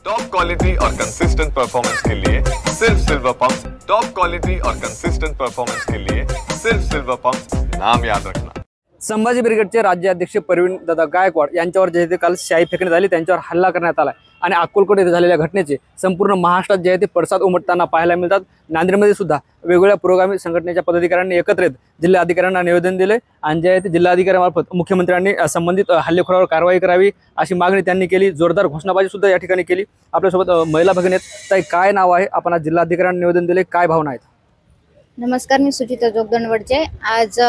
Top quality और consistent performance के लिए सिर्फ सिल्वर पंप। टॉप क्वालिटी और कंसिस्टेंट परफॉर्मेंस के लिए सिर्फ सिल्वर पंप, नाम याद रखना। संभाजी ब्रिगेडचे राज्याध्यक्ष प्रवीण दादा गायकवाड यांच्यावर जे ते काल शाई फेकण्यात आली, त्यांच्यावर हल्ला करण्यात आला आणि अक्कलकोट येथे झालेल्या घटनेचे संपूर्ण महाराष्ट्रात जे ते पडसाद उमटताना पाहायला मिळतात। नांदेडमध्ये सुद्धा वेगवेगळ्या पुरोगामी संघटनेच्या पदाधिकाऱ्यांनी एकत्रित जिल्हाधिकाऱ्यांना निवेदन दिले आणि जे ते जिल्हाधिकाऱ्यांमार्फत मुख्यमंत्र्यांनी संबंधित हल्लेखोरावर कारवाई करावी अशी मागणी त्यांनी केली। जोरदार घोषणाबाजी सुद्धा या ठिकाणी केली। आपल्यासोबत महिला भगिनी आहेत। ताई, काय नाव आहे? आपण आज जिल्हाधिकाऱ्यांना निवेदन दिले, काय भावना आहेत? नमस्कार, मी सुचिता जोगदंडवडचे। आज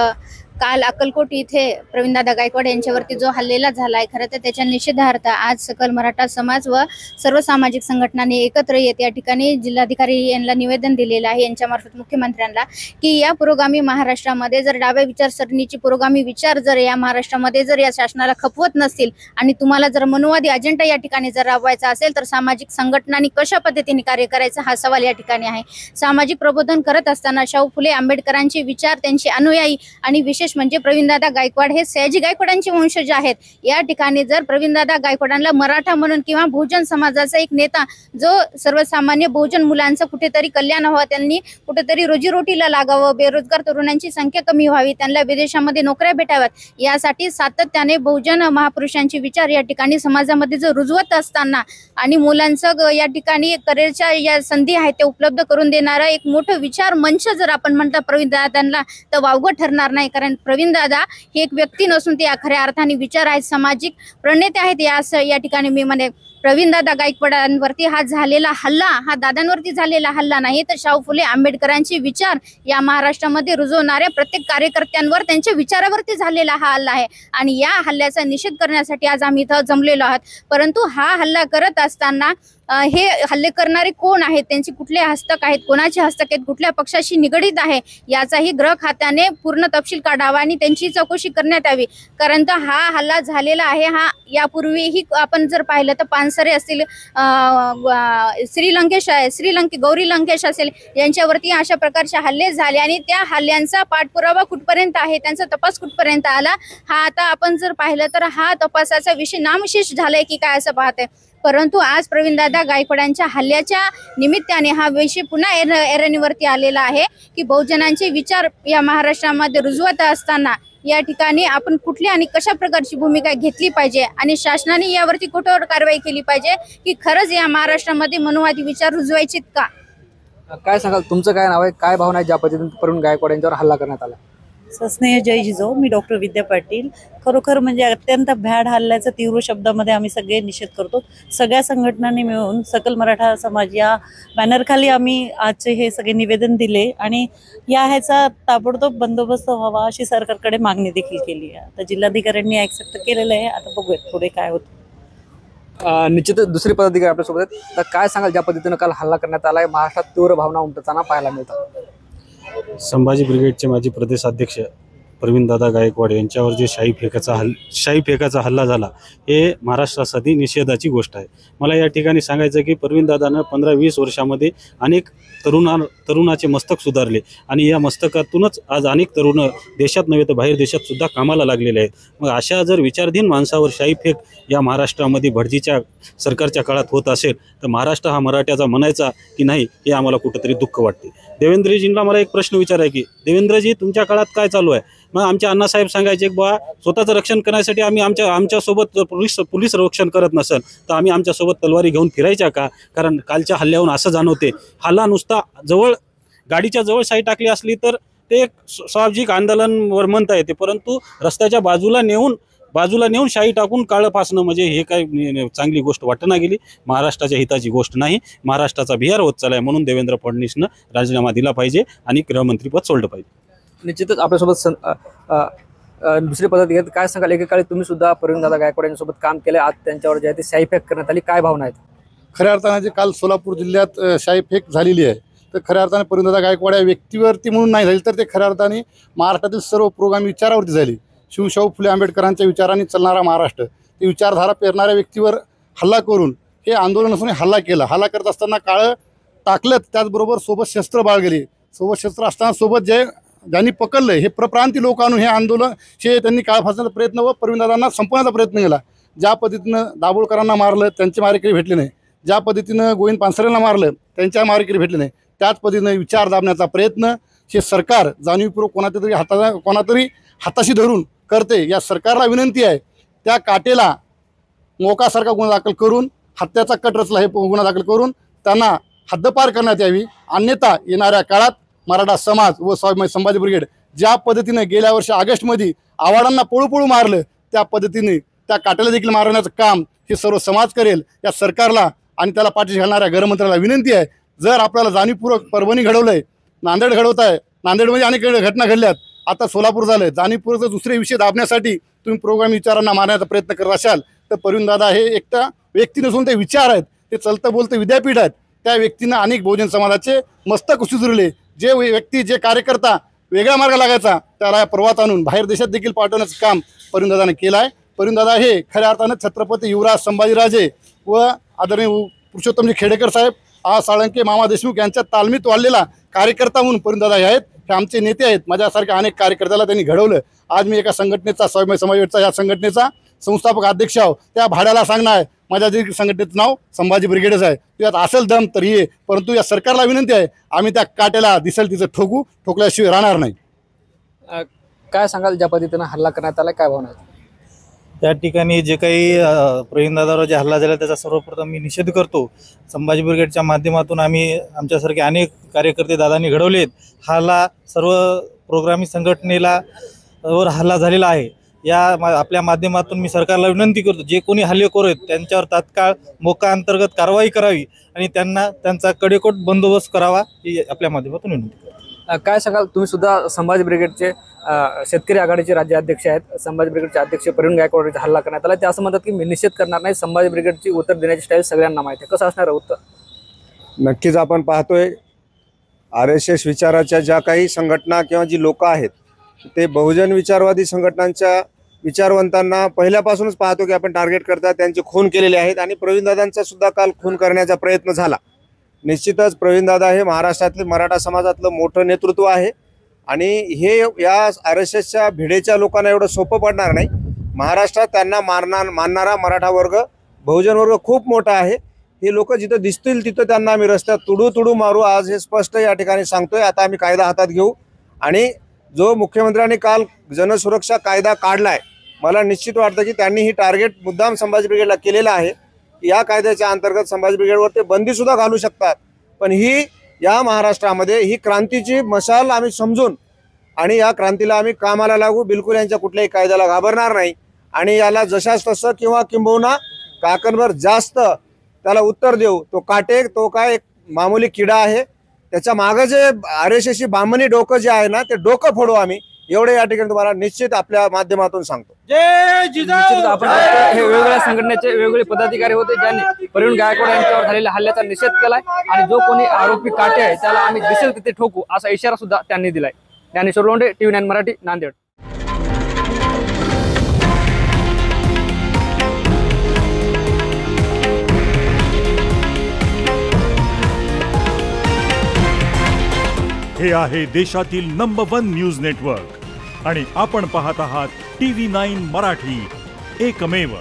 काल अक्कलकोट इथे प्रवीणदादा गायकवाड यांच्यावरती जो हल्ला झाला आहे, खरं तर त्याच्या निषेधार्थ आज सकल मराठा समाज व सर्व सामाजिक संघटनांनी एकत्र येत या ठिकाणी जिल्हाधिकारी यांना निवेदन दिलेलं आहे, यांच्यामार्फत मुख्यमंत्र्यांना, की या पुरोगामी महाराष्ट्रामध्ये जर डाव्या विचारसरणीची पुरोगामी विचार जर या महाराष्ट्रामध्ये जर या शासनाला खपवत नसतील आणि तुम्हाला जर मनुवादी अजेंडा या ठिकाणी जर राबवायचा असेल तर सामाजिक संघटनांनी कशा पद्धतीने कार्य करायचं हा सवाल या ठिकाणी आहे। सामाजिक प्रबोधन करत असताना शाहू फुले आंबेडकरांचे विचार, त्यांचे अनुयायी आणि विशेष म्हणजे प्रवीणदादा गायकवाड हे सयाजी गायकवाडांचे वंशज आहेत। या ठिकाणी जर प्रवीणदादा गायकवाडांना मराठा म्हणून किंवा बहुजन समाजाचा एक नेता जो सर्वसामान्य बहुजन मुलांचं कुठेतरी कल्याण व्हावं, त्यांनी कुठेतरी रोजीरोटीला लागावं, बेरोजगार तरुणांची संख्या कमी व्हावी, त्यांना विदेशामध्ये नोकऱ्या भेटाव्यात, यासाठी सातत्याने बहुजन महापुरुषांचे विचार या ठिकाणी समाजामध्ये जर रुजवत असताना आणि मुलांचं या ठिकाणी करिअरच्या या संधी आहेत ते उपलब्ध करून देणारा एक मोठं विचार मंच जर आपण म्हणता प्रवीणदादांना, तर वावगं ठरणार नाही। कारण प्रवीणदादा हे एक व्यक्ती नसून ते खऱ्या अर्थाने विचार आहेत, सामाजिक प्रणेते आहेत। या ठिकाणी मी म्हणे प्रवीणदादा गायकवाडांवरती हा झालेला हल्ला हा दादांवरती झालेला हल्ला नाही, तर शाहू फुले आंबेडकरांचे विचार या महाराष्ट्रामध्ये रुजवणाऱ्या प्रत्येक कार्यकर्त्यांवर, त्यांच्या विचारावरती झालेला हा हल्ला आहे आणि या हल्ल्याचा निषेध करण्यासाठी आज आम्ही इथं जमलेलो आहोत। परंतु हा हल्ला करत असताना हे हल्ले करणारे कोण आहेत, त्यांची कुठले हस्तक आहेत, कोणाचे हस्तक आहेत, कुठल्या पक्षाशी निगडीत आहे याचाही गृह खात्याने पूर्ण तपशील काढावा आणि त्यांची चौकशी करण्यात यावी। कारण तर हा हल्ला झालेला आहे, हा यापूर्वीही आपण जर पाहिलं तर पानसरे असतील, गौरी लंकेश असेल, यांच्यावरती अशा प्रकारचे हल्ले झाले आणि त्या हल्ल्यांचा पाठपुरावा कुठपर्यंत आहे, त्यांचा तपास कुठपर्यंत आला, हा आता आपण जर पाहिलं तर हा तपासाचा विषय नामशेष झालाय की काय असं पाहतंय। परंतु आज प्रवीणदादा गायकवाडांच्या हल्ल्याच्या निमित्ताने हा विषय पुन्हा ऐरणीवरती आलेला आहे की बहुजनांचे विचार या महाराष्ट्रामध्ये रुजवत असताना या ठिकाणी आपण कुठली आणि कशा प्रकारची भूमिका घेतली पाहिजे आणि शासनाने यावरती कठोर कारवाई केली पाहिजे की खरंच या महाराष्ट्रामध्ये मनुवादी विचार रुजवायचे का? काय सांगाल? तुमचं काय नाव आहे? काय भावना आहे ज्या पद्धतीने प्रवीण गायकवाड यांच्यावर हल्ला करण्यात आला? सस्नेह जय जिजाऊ। मी डॉक्टर विद्या पाटील। खरोखर म्हणजे अत्यंत भ्याड हल्ल्याचा तीव्र शब्दामध्ये आम्ही सगळे निषेध करतो। सगळ्या संघटनांनी मिळून सकल मराठा समाज या बॅनरखाली आम्ही आजचे हे सगळे निवेदन दिले आणि ह्याचा ताबडतोब बंदोबस्त व्हावा अशी सरकारकडे मागणी देखील केली आहे। आता जिल्हाधिकाऱ्यांनी ऍक्सेप्ट केलेलं आहे, आता बघूयात पुढे काय होतं। निश्चितच दुसरी पदाधिकारी आपल्यासोबत आहेत, तर काय सांगाल ज्या पद्धतीने काल हल्ला करण्यात आलाय, महाराष्ट्रात तीव्र भावना उमटताना पाहायला मिळतात? संभाजी ब्रिगेडचे माजी प्रदेशाध्यक्ष प्रवीणदादा गायकवाड यांच्यावर जे शाई फेकाचा हल्ला झाला हे महाराष्ट्रासाठी निषेधाची गोष्ट आहे। मला या ठिकाणी सांगायचं की प्रवीणदादानं 15-20 वर्षामध्ये अनेक तरुणाचे मस्तक सुधारले आणि या मस्तकातूनच आज अनेक तरुण देशात नव्हे तर बाहेर देशात सुद्धा कामाला लागलेले आहेत। मग अशा जर विचारधीन माणसावर शाई फेक या महाराष्ट्रामध्ये भटजीच्या सरकारच्या काळात होत असेल तर महाराष्ट्र हा मराठ्याचा म्हणायचा की नाही हे आम्हाला कुठंतरी दुःख वाटते। देवेंद्रजींना मला एक प्रश्न विचारायचा की देवेंद्रजी, तुमच्या काळात काय चालू आहे? मग आमचे अण्णासाहेब सांगायचे की बा स्वतःचं रक्षण करण्यासाठी आम्ही आमच्यासोबत पोलीस रक्षण करत नसेल तर आम्ही आमच्यासोबत तलवारी घेऊन फिरायच्या का? कारण कालच्या हल्ल्याहून असं जाणवते, हल्ला नुसता गाडीच्या जवळ साई टाकली असली तर ते एक सामाजिक आंदोलनवर म्हणता येते, परंतु रस्त्याच्या बाजूला नेऊन शाई टाकून काळं फासणं म्हणजे हे काय चांगली गोष्ट वाटना गेली, महाराष्ट्राच्या हिताची गोष्ट नाही। महाराष्ट्राचा बिहार होत चाललाय, म्हणून देवेंद्र फडणवीसनं राजीनामा दिला पाहिजे आणि गृहमंत्रीपद सोडलं पाहिजे। निश्चितच आपल्यासोबत दुसरी पदाधिकारी, काय सांगाल? एकेकाळी तुम्ही सुद्धा प्रवीणदादा गायकवाड यांच्यासोबत काम केलं, आज त्यांच्यावर जे आहे ते शाई फेक करण्यात आली, काय भावना आहेत? खऱ्या अर्थाने जे काल सोलापूर जिल्ह्यात शाई फेक झालेली आहे, तर खऱ्या अर्थाने प्रवीणदादा गायकवाड या व्यक्तीवरती म्हणून नाही झाली, तर ते खऱ्या अर्थाने महाराष्ट्रातील सर्व पुरोगामी विचारावरती झाली। शाहू फुले आंबेडकरांच्या विचारांनी चालणारा महाराष्ट्र, ती विचारधारा पेरणाऱ्या व्यक्तीवर हल्ला करून हे आंदोलन असून हल्ला केला। हल्ला करत असताना काळं टाकलं, त्याचबरोबर सोबत शस्त्र बाळगली, सोबत शस्त्र असताना सोबत ज्यांनी पकडलं हे प्रप्रांती लोक आणून हे आंदोलन त्यांनी काळ फासण्याचा प्रयत्न व प्रवीणदादांना संपवण्याचा प्रयत्न केला। ज्या पद्धतीनं दाभोळकरांना मारलं, त्यांचे मारेकरी भेटले नाही, ज्या पद्धतीनं गोविंद पानसरेंना मारलं, त्यांच्या मारेकरी भेटले नाही, त्याच पद्धतीनं विचार दाबण्याचा प्रयत्न हे सरकार जाणीवपूर्वक कोणातरी हाताशी धरून करते। या सरकारला विनंती आहे, त्या काटेला मोकासारखा गुन्हा दाखल करून, हत्याचा कट रचला हे गुन्हा दाखल करून त्यांना हद्दपार करण्यात यावी। अन्यथा येणाऱ्या काळात मराठा समाज व संभाजी ब्रिगेड ज्या पद्धतीने गेल्या वर्षी ऑगस्टमध्ये आवाडांना पळू मारलं, त्या पद्धतीने त्या काट्याला देखील मारण्याचं काम हे सर्व समाज करेल। या सरकारला आणि त्याला पाठीशी घालणाऱ्या गृहमंत्र्याला विनंती आहे, जर आपल्याला जाणीवपूर्वक परभणी घडवलंय, नांदेड घडवत आहे, नांदेडमध्ये अनेक घटना घडल्यात, आता सोलापूर झालं, जाणीवपूर्वक दुसरे विषय दाबण्यासाठी तुम्ही प्रोग्राम विचारांना मारण्याचा प्रयत्न करत असाल तर प्रवीणदादा हे एकटा व्यक्ती नसून ते विचार आहेत, ते चलतं बोलतं विद्यापीठ आहेत। त्या व्यक्तीनं अनेक बहुजन समाजाचे मस्तक सुजरले। जे व्यक्ती जे कार्यकर्ता वेगळा मार्ग लागायचा त्याला प्रवाहात आणून बाहेर देशात देखील पाठवण्याचं काम प्रवीणदादाने केलं आहे। प्रवीणदादा हे खऱ्या अर्थानं छत्रपती युवराज संभाजीराजे व आदरणीय पुरुषोत्तमजी खेडेकर साहेब, साळंके, मामा देशमुख यांच्या तालमीत वाढलेला कार्यकर्ता म्हणून प्रवीणदादा हे आहेत। हे आमचे नेते आहेत, माझ्यासारख्या अनेक कार्यकर्त्याला त्यांनी घडवलं। आज मी एका संघटनेचा समाजचा या संघटनेचा संस्थापक अध्यक्ष आहो, त्या भाड्याला सांगणार आहे माझ्या जे संघटनेचं नाव संभाजी ब्रिगेडच आहे। यात असेल दम तर ये, परंतु या सरकारला विनंती आहे, आम्ही त्या काट्याला दिसेल तिचं ठोकल्याशिवाय राहणार नाही। काय सांगाल, ज्या पद्धतीनं हल्ला करण्यात आला, काय भावना? त्या ठिकाणी जे काही प्रवीणदादावर जे हल्ला झाला त्याचा सर्वप्रथम मी निषेध करतो। संभाजी ब्रिगेडच्या माध्यमातून आम्ही आमच्यासारखे अनेक कार्यकर्ते दादांनी घडवलेत। हल्ला सर्व प्रोग्रामी संघटनेला वर हल्ला झालेला आहे। या आपल्या माध्यमातून मी सरकारला विनंती करतो, जे कोणी हल्लेखोर आहेत त्यांच्यावर तात्काळ मोका अंतर्गत कारवाई करावी आणि त्यांना त्यांचा कडेकोट बंदोबस्त करावा, ही आपल्या माध्यमातून विनंती करतो। काय सांगाल, तुम्ही सुद्धा संभाजी ब्रिगेडचे शेतकरी आघाडीचे राज्याध्यक्ष आहेत। संभाजी ब्रिगेडचे अध्यक्ष प्रवीण गायकवाडचा हल्ला करण्यात आला, ते असं म्हणतात की मी निषेध करणार नाही, संभाजी ब्रिगेडची उत्तर देण्याची स्टाईल सगळ्यांना माहिती आहे, कसं असणार उत्तर? नक्कीच आपण पाहतोय RSS विचाराच्या ज्या काही संघटना किंवा जी लोक आहेत ते बहुजन विचारवादी संघटनांच्या विचारवंतांना पहिल्यापासूनच पाहतो की आपण टार्गेट करतात, त्यांचे खून केलेले आहेत आणि प्रवीणदादांचा सुद्धा काल खून करण्याचा प्रयत्न झाला। निश्चितच प्रवीणदादा हे महाराष्ट्रातले मराठा समाजातलं मोठं नेतृत्व आहे आणि हे या RSSच्या भिडेच्या लोकांना एवढं सोपं पडणार नाही। महाराष्ट्रात त्यांना मानणारा मराठा वर्ग, बहुजन वर्ग खूप मोठा आहे। हे लोक जिथं दिसतील तिथं त्यांना आम्ही रस्त्यात तुडू मारू, आज हे स्पष्ट या ठिकाणी सांगतोय। आता आम्ही कायदा हातात घेऊ आणि जो मुख्यमंत्र्यांनी काल जनसुरक्षा कायदा काढलाय, मला निश्चित वाटतं की त्यांनी ही टार्गेट मुद्दाम संभाजी ब्रिगेडला केलेला आहे। या कायद्याच्या अंतर्गत संभाजी ब्रिगेडवर ते बंदी सुद्धा घालू शकतात, पण ही या महाराष्ट्रामध्ये ही क्रांतीची मशाल आम्ही समजून आणि या क्रांतीला आम्ही कामाला लागू, बिलकुल यांच्या कुठल्याही कायद्याला घाबरणार नाही आणि याला जशास तसं किंवा किंबहुना काकणभर जास्त त्याला उत्तर देऊ। तो काटे तो काय एक मामूली किडा आहे, त्याच्या मागे जे RSSची बामणी डोकं जे आहे ना, ते डोकं फोडू आम्ही, एवढे या ठिकाणी तुम्हाला निश्चित आपल्या माध्यमातून सांगतो। निश्चित आपण हे वेगवेगळ्या संघटनेचे वेगवेगळे पदाधिकारी होते ज्यांनी प्रवीण गायकवाड यांच्यावर झालेल्या हल्ल्याचा निषेध केलाय आणि जो कोणी आरोपी काटे आहे त्याला आम्ही दिसेल तिथे ठोकू, असा इशारा सुद्धा त्यांनी दिलाय। ज्ञानेश्वर लोंढे, TV9 मराठी, नांदेड। हे आहे देशातील नंबर 1 न्यूज नेटवर्क आणि आपण पाहत आहात TV9 मराठी, एकमेव।